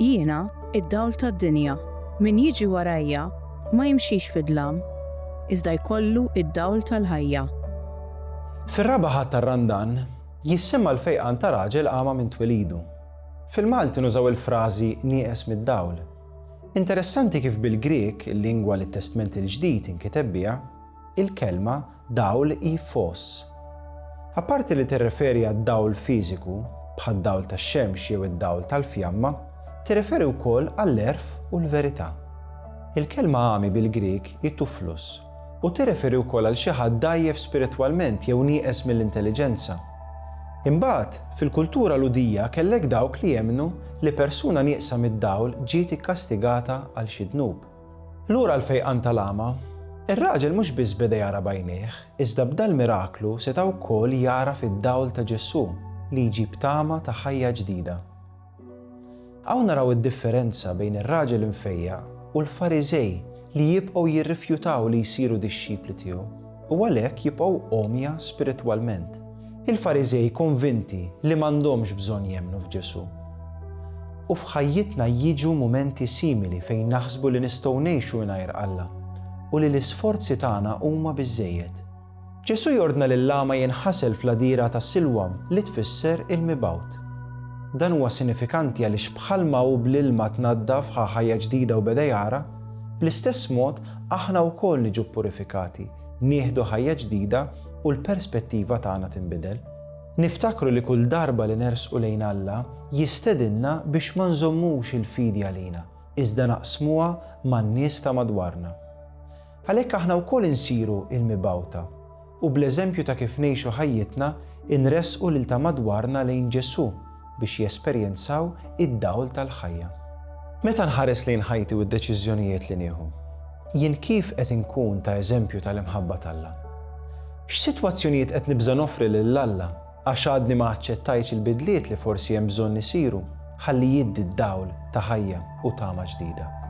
Jiena id-dawl tad-dinja, min jiġi warajja ma jimxix fid-dlam, iżda jkollu id-dawl tal-ħajja. Fir-raba' tar-Randan jissemma l-fejqan ta' raġel qama minn twelidu. Fil-Malti nużaw il-frażi nieqes mid-dawl. Interessanti kif bil-Griek, il-lingwa li t-Testament il-ġdid inkiteb biha, il-kelma dawl hi fos. Apparti li tirreferi għad-dawl fiżiku, bħad-dawl tax-xemx jew id-dawl tal-fjamma, tirreferi wkoll għall-erf u l-verità. Il-kelma għami bil-Griek jittuflus u tirreferi wkoll għal xi ħadd dgħajjef spiritwalment jew nieqes mill-intelliġenza. Imbagħad, fil-kultura ludija kellek dawk li jemmnu li persuna nieqsa mid-dawl ġiet ikkastigata għal xi dnub. Lura l-fejqan tal-għama, ir-raġel mhux biss beda jara b'għajnejh, iżda b'dal miraklu seta' wkoll jara fid-dawl ta' Ġesu li jġib tama ta' ħajja ġdida. Hawn naraw id-differenza bejn ir-raġel imfejjaq u l-Fariżej li jibqgħu jirrifjutaw li jsiru dixxipli tiegħu u għalhekk jibqgħu omja spiritwalment. Il-Fariżej konvinti li m'għandhomx bżonn jemmnu f'Ġesu. U f'ħajjitna jiġu mumenti simili fejn naħsbu li nistgħu ngħixu mingħajr Alla u li l-isforzi tagħna huma biżżejjed. Ġesu jordna lill-lama jinħasel fl-għadira ta' Silwam li tfisser il-mibgħut. Dan huwa sinifikanti għaliex bħalma hu bl-ilma tnaddaf ħajja ġdida u beda jara, bl-istess mod aħna wkoll niġu purifikati, nieħdu ħajja ġdida u l-perspettiva tagħna tinbidel. Niftakru li kull darba li nersqu lejn Alla jistedinna biex ma nżommux il-fidi għalina, iżda naqsmuha man-nies ta' madwarna. Għalhekk aħna wkoll insiru il-mibgħuta u bl-eżempju ta' kif ngħixu ħajjitna inresqu lil ta' madwarna lejn Ġesu biex jesperjenzaw id-dawl tal-ħajja. Meta nħares lejn ħajti u d-deċiżjonijiet li nieħu, jien kif qed inkun ta' eżempju tal-imħabba tal-Alla? X'sitwazzjonijiet qed nibża nofri lil Alla għax għadni ma aċċettajtx il-bidliet li forsi hemm bżonn isiru ħalli jiddi d-dawl ta' ħajja u tama ġdida.